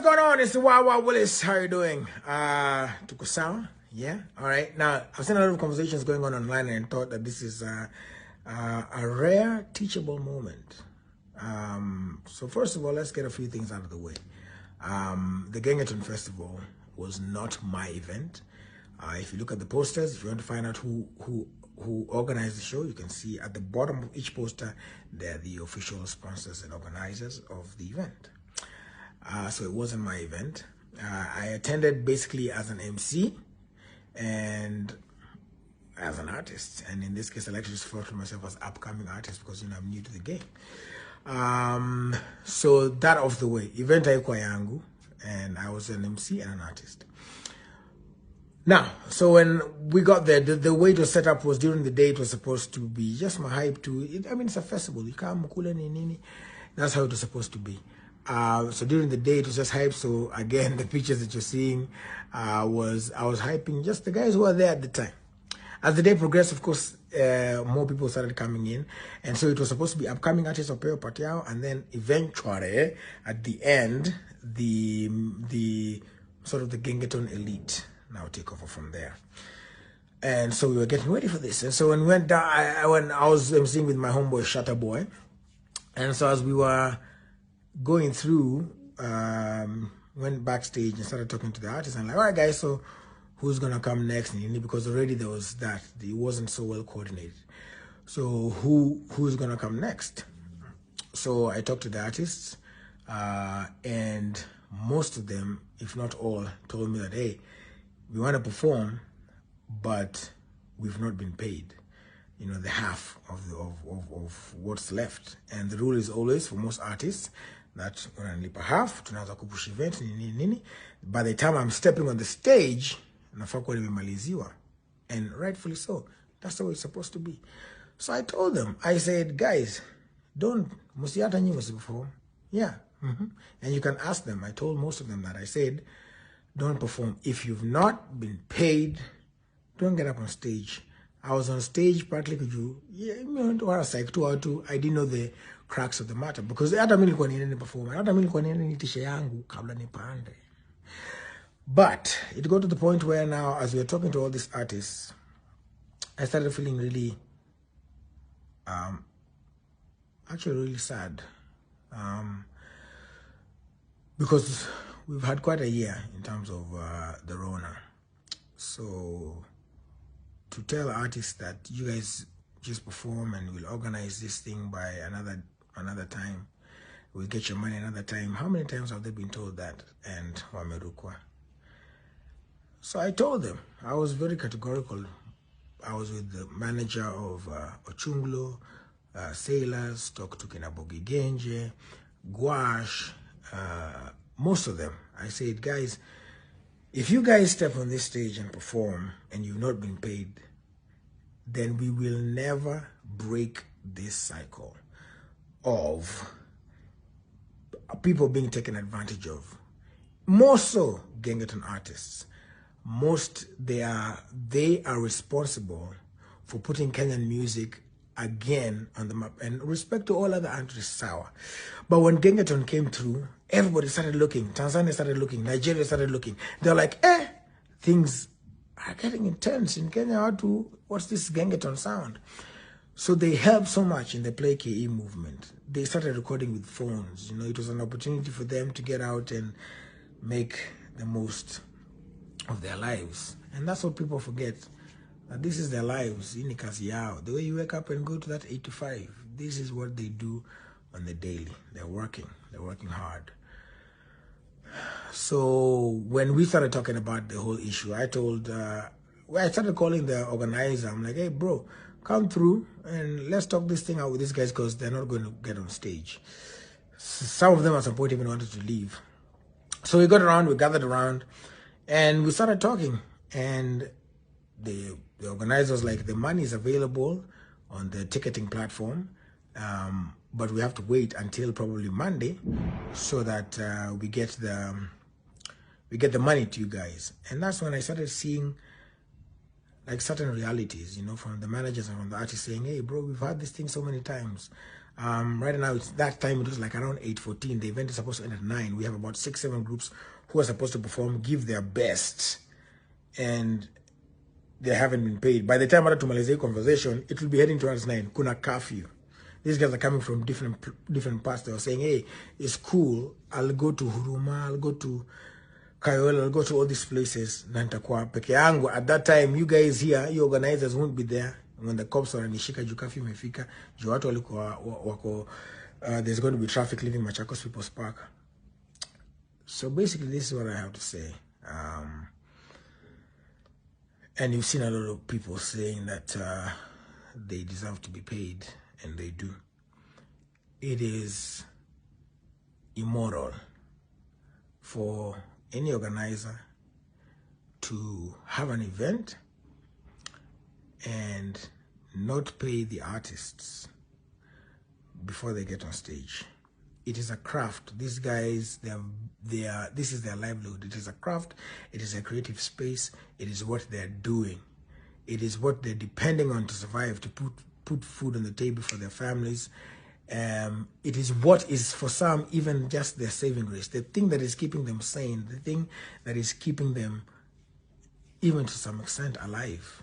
what's going on? It's the Wawa Willis. How you doing? Tuko sawa? Yeah? Alright. Now, I've seen a lot of conversations going on online and thought that this is a rare teachable moment. So first of all, let's get a few things out of the way. The Gengetone Festival was not my event. If you look at the posters, if you want to find out who organized the show, you can see at the bottom of each poster, they're the official sponsors and organizers of the event. So it wasn't my event. I attended basically as an MC and as an artist. And in this case, I like to just refer to myself as upcoming artist because, I'm new to the game. So that off the way, event haikuwa yangu, and I was an MC and an artist. Now, so when we got there, the way it was set up was during the day. It was supposed to be just my hype to it. I mean, it's a festival. You come kule nini. That's how it was supposed to be. So during the day, it was just hype. So again, the pictures that you're seeing I was hyping just the guys who were there at the time. As the day progressed, of course, more people started coming in. And so it was supposed to be upcoming artists of Peo Patiao. And then eventually, at the end, the sort of the Gengetone elite now take over from there. And so we were getting ready for this. And so when we went down, I was emceeing with my homeboy, Shatter Boy. And so as we were going through, went backstage and started talking to the artists. And like, all right, guys, so who's going to come next? Because already there was that. It wasn't so well coordinated. So who's going to come next? So I talked to the artists, and most of them, if not all, told me that, hey, we want to perform, but we've not been paid, the half of what's left. And the rule is always for most artists that unanilipa half, tunaanza kupush event, nini. By the time I'm stepping on the stage, nafaa kuwa nimemaliziwa. And rightfully so. That's the way it's supposed to be. So I told them, I said, guys, musiata nyi musiperform. Yeah. And you can ask them. I told most of them that. I said, don't perform. If you've not been paid, don't get up on stage. I was on stage partly because I didn't know the cracks of the matter, because hata mimi nilikuwa niende perform, hata mimi nilikuwa niende nitishe yangu kabla nipande. But it got to the point where now, as we were talking to all these artists, I started feeling really, actually really sad, because we've had quite a year in terms of the Rona. So to tell artists that you guys just perform and we'll organize this thing by another time, we'll get your money another time. How many times have they been told that? And wamerukwa. So I told them, I was very categorical. I was with the manager of Ochunglo, Sailors, talked to Kinabogi Genje, Gouache, most of them. I said, guys, if you guys step on this stage and perform and you've not been paid, then we will never break this cycle of people being taken advantage of. More so, Gengetone artists. They are responsible for putting Kenyan music again on the map. And respect to all other artists, sour. But when Gengetone came through, everybody started looking. Tanzania started looking. Nigeria started looking. They're like, things are getting intense in Kenya. What's this Gengetone sound? So they helped so much in the Play KE movement. They started recording with phones. It was an opportunity for them to get out and make the most of their lives. And that's what people forget. That this is their lives. In the way you wake up and go to that 8 to 5, this is what they do on the daily. They're working hard. So when we started talking about the whole issue, I started calling the organizer. I'm like, hey, bro, come through and let's talk this thing out with these guys, because they're not going to get on stage. Some of them at some point even wanted to leave. So we gathered around, and we started talking. And the organizer was like, the money is available on the ticketing platform, but we have to wait until probably Monday so that we get the money to you guys. And that's when I started seeing like certain realities, from the managers and from the artists saying, hey, bro, we've had this thing so many times. Right now, it's that time, it was like around 8:14. The event is supposed to end at 9. We have about 6-7 groups who are supposed to perform, give their best, and they haven't been paid. By the time I tumalize conversation, it will be heading towards 9. Kuna curfew. These guys are coming from different parts. They were saying, hey, it's cool. I'll go to Huruma, I'll go to Kayole, I'll go to all these places. Nantakwa peke yangu. At that time, you guys here, you organizers won't be there. When the cops are nishika juu curfew imefika, juu watu walikuwa wako, there's going to be traffic leaving Machakos People's Park. So basically, this is what I have to say. And you've seen a lot of people saying that they deserve to be paid, and they do. It is immoral for any organizer to have an event and not pay the artists before they get on stage. It is a craft. These guys, this is their livelihood. It is a craft. It is a creative space. It is what they're doing. It is what they're depending on to survive, to put food on the table for their families. It is what is, for some, even just their saving grace. The thing that is keeping them sane, the thing that is keeping them, even to some extent, alive.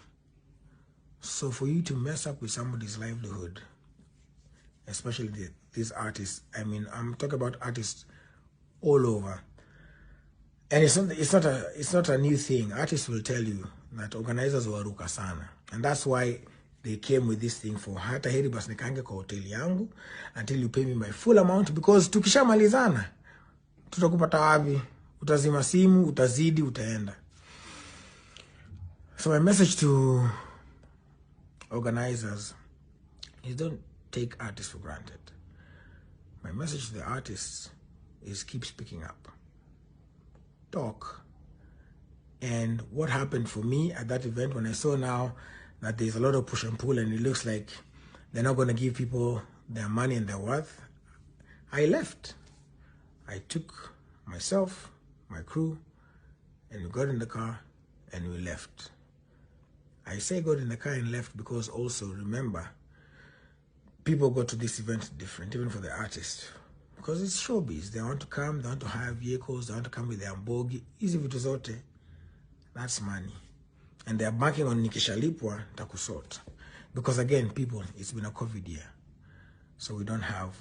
So for you to mess up with somebody's livelihood, especially these artists, I mean, I'm talking about artists all over, and it's not a new thing. Artists will tell you that organizers waruka sana, and that's why they came with this thing for hata heri basi nikange kwa hoteli yangu until you pay me my full amount, because tukishamalizana tutakupata wapi? Utazima simu, utazidi, utaenda. So my message to organizers is, don't take artists for granted. My message to the artists is, keep speaking up. Talk. And what happened for me at that event, when I saw now that there's a lot of push and pull and it looks like they're not going to give people their money and their worth, I left. I took myself, my crew, and we got in the car and we left. I say got in the car and left because also, remember, people go to this event different, even for the artists, because it's showbiz. They want to come, they want to hire vehicles, they want to come with their ambogi. Easy vituzote, that's money. And they're banking on nikishalipwa takusort. Because again, people, it's been a COVID year. So we don't have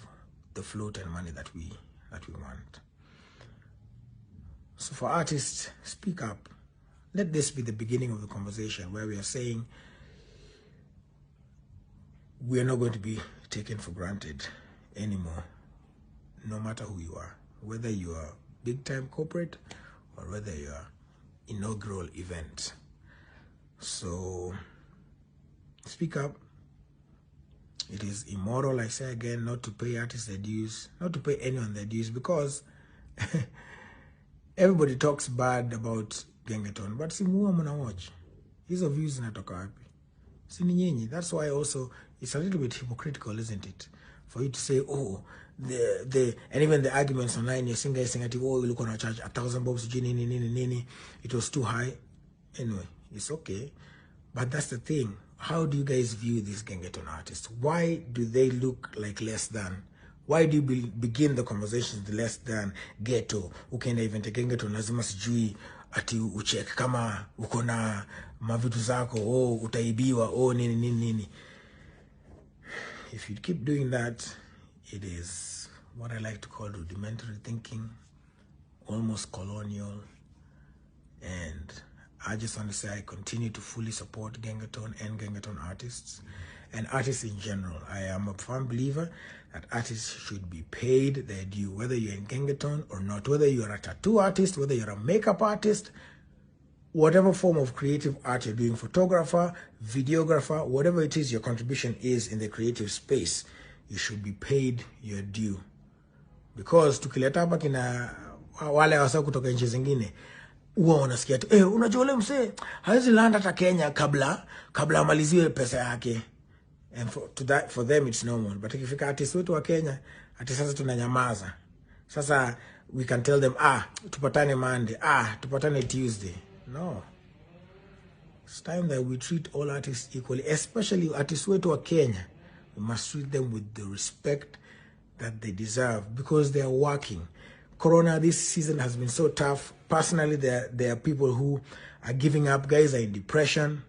the float and money that we want. So for artists, speak up. Let this be the beginning of the conversation where we are saying we are not going to be taken for granted anymore, no matter who you are, whether you are big-time corporate or whether you are inaugural event. So speak up. It is immoral, I say again, not to pay artists their dues, not to pay anyone their dues, because everybody talks bad about Gengetone, but simuwa muna watch. Hizo views zinatoka wapi? Sini nyinyi. That's why also it's a little bit hypocritical, isn't it? For you to say, oh, and even the arguments online, you're saying, oh, we're going to charge 1,000 bobs, nini, it was too high. Anyway, it's okay. But that's the thing. How do you guys view these Gengetone artists? Why do they look like less than? Why do you begin the conversations with less than ghetto? Ukenda event Gengetone lazima sijui ati uchek kama uko na mavitu zako, oh utaibiwa, oh nini. If you keep doing that, it is what I like to call rudimentary thinking, almost colonial. And I just want to say I continue to fully support Gengetone and Gengetone artists and artists in general. I am a firm believer that artists should be paid their due, whether you're in Gengetone or not, whether you're a tattoo artist, whether you're a makeup artist, whatever form of creative art you're doing, photographer, videographer, whatever it is your contribution is in the creative space, you should be paid your due. Because tukileta hapa kina wale wasa kutoka nchi zingine, uwa wanasikia tu, unajua ule msee hawezi landa hata Kenya kabla amaliziwe pesa yake. And for them it's normal. But ikifika artist wetu wa Kenya, ati sasa tunanyamaza. Sasa we can tell them, tupatane Monday, tupatane Tuesday. No. It's time that we treat all artists equally, especially artists wetu wa Kenya. We must treat them with the respect that they deserve because they are working. Corona, this season has been so tough. Personally, there are people who are giving up. Guys are in depression.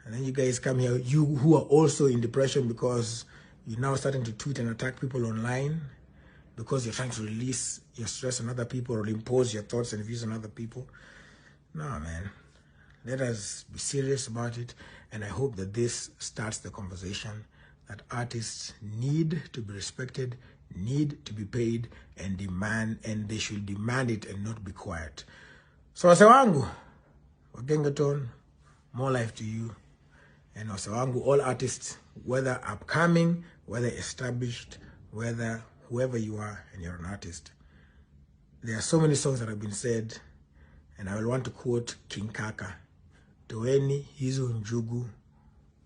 And then you guys come here, you who are also in depression because you're now starting to tweet and attack people online because you're trying to release your stress on other people or impose your thoughts and views on other people. No, man. Let us be serious about it. And I hope that this starts the conversation that artists need to be respected, need to be paid, and they should demand it and not be quiet. So wase wangu, wa Gengetone, more life to you. And wase wangu, all artists, whether upcoming, whether established, whether whoever you are and you're an artist. There are so many songs that have been said, and I will want to quote King Kaka. Toeni hizo njugu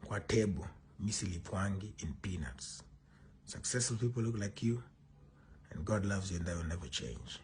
kwa tebo, misilipwangi in peanuts. Successful people look like you, and God loves you and that will never change.